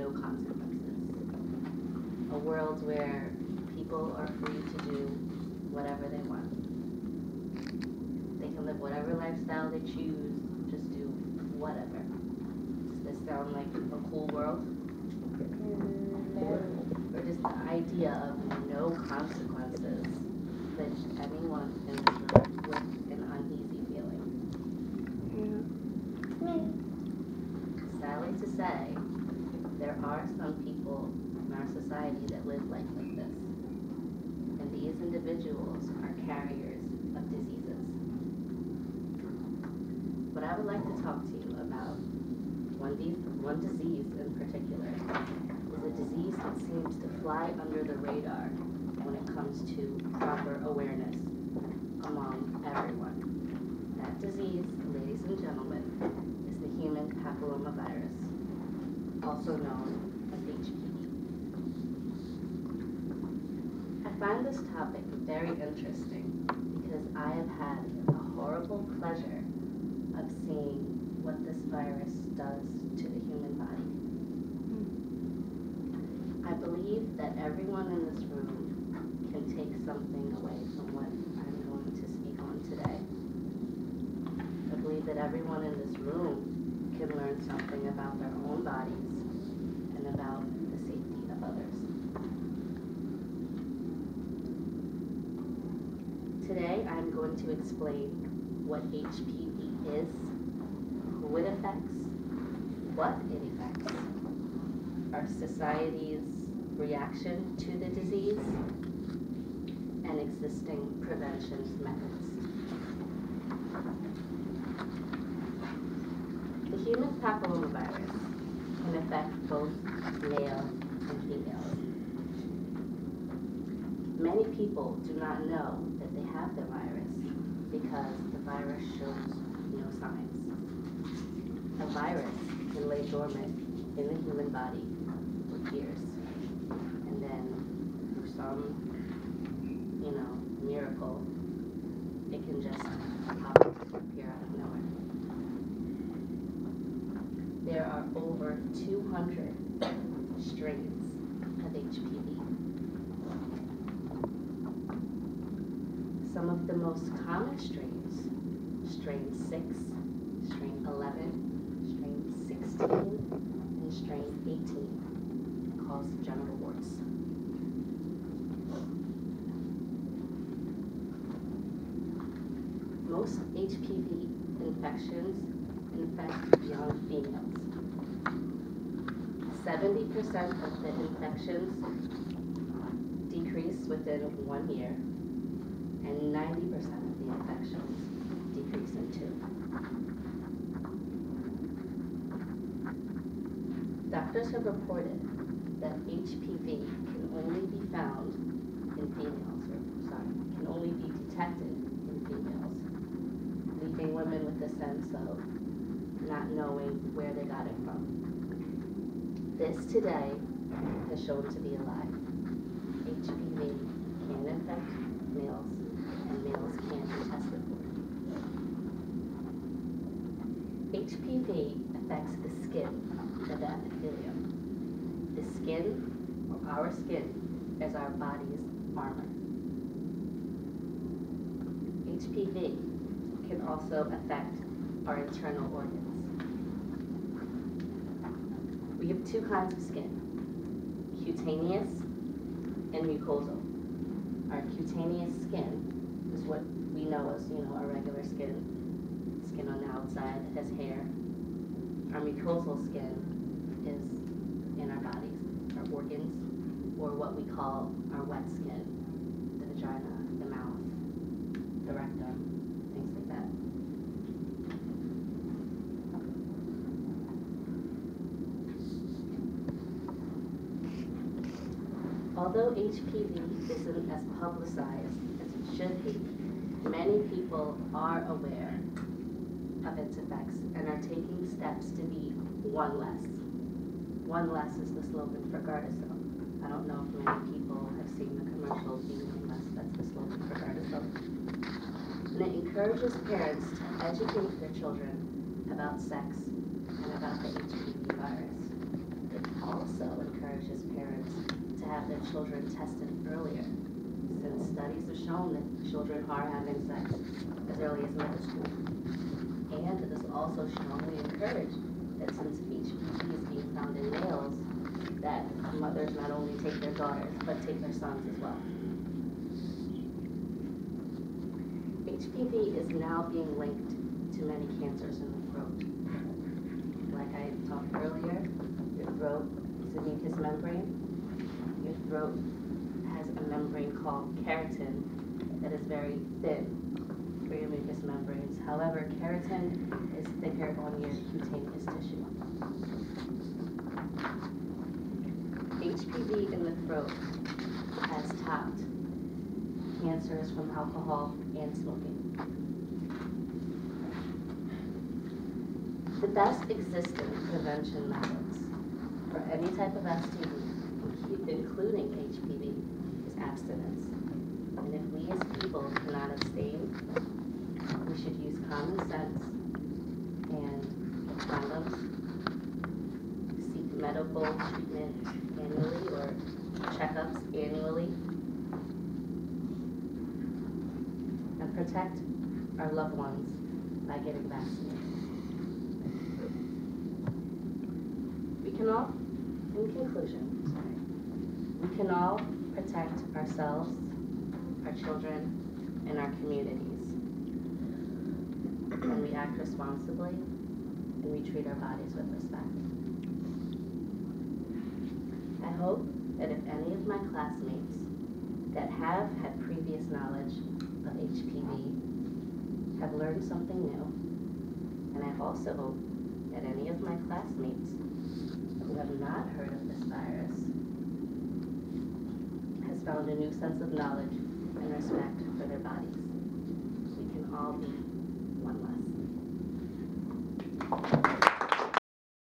no consequences. A world where people are free to do whatever they want. They can live whatever lifestyle they choose, just do whatever. Does this sound like a cool world? No. Or just the idea of no consequences that anyone can live with an uneasy feeling? Sadly to say, there are some people in our society that live life like this. And these individuals are carriers of diseases. What I would like to talk to you about, one disease in particular, is a disease that seems to fly under the radar when it comes to proper awareness among everyone. That disease, ladies and gentlemen, is the human papillomavirus, also known as HPV. I find this topic very interesting because I have had the horrible pleasure of seeing what this virus does to the human body. I believe that everyone in this room can take something away from what I'm going to speak on today. I believe that everyone in this room can learn something about their own bodies and about the safety of others. Today, I'm going to explain what HPV is, who it affects, what it affects, our society's reaction to the disease, and existing prevention methods. The human papillomavirus can affect both male and females. Many people do not know that they have the virus because the virus shows no signs. A virus can lay dormant in the human body for years, and then through some, miracle, it can just pop up, appear out of nowhere. There are over 200 strains of HPV. Some of the most common strains, strain 6, strain 11, strain 16, and strain 18, cause genital warts. Most HPV infections infect young females. 70% of the infections decrease within 1 year, and 90% of the infections decrease in 2. Doctors have reported that HPV can only be found in females, can only be detected in females, leaving women with a sense of not knowing where they got it from. This today has shown to be a lie. HPV can infect males, and males can be tested for it. HPV affects the skin of the epithelium. The skin, or our skin, is our body's armor. HPV can also affect our internal organs. We have 2 kinds of skin, cutaneous and mucosal. Our cutaneous skin is what we know as, our regular skin on the outside that has hair. Our mucosal skin is in our bodies, our organs, or what we call our wet skin, the vagina, the mouth, the rectum, things like that. Although HPV isn't as publicized as it should be, many people are aware of its effects and are taking steps to be one less. One less is the slogan for Gardasil. I don't know if many people have seen the commercials, be one less, that's the slogan for Gardasil. And it encourages parents to educate their children about sex and about the HPV virus. It also encourages parents to have their children tested earlier, since studies have shown that children are having sex as early as middle school. And it is also strongly encouraged that since HPV is being found in males, that mothers not only take their daughters, but take their sons as well. HPV is now being linked to many cancers in the throat. Like I talked earlier, your throat is a mucous membrane. Your throat has a membrane called keratin that is very thin for your mucous membranes. However, keratin is thicker on your cutaneous tissue. HPV in the throat has topped cancers from alcohol and smoking. The best existing prevention methods for any type of STD, including HPV, is abstinence. And if we as people cannot abstain, we should use common sense and get condoms, seek medical treatment annually or checkups annually, and protect our loved ones by getting vaccinated. We can all, in conclusion, we can all protect ourselves, our children, and our communities when we act responsibly and we treat our bodies with respect. I hope that if any of my classmates that have had previous knowledge of HPV have learned something new, and I also hope that any of my classmates who have not heard of this virus has found a new sense of knowledge and respect for their bodies.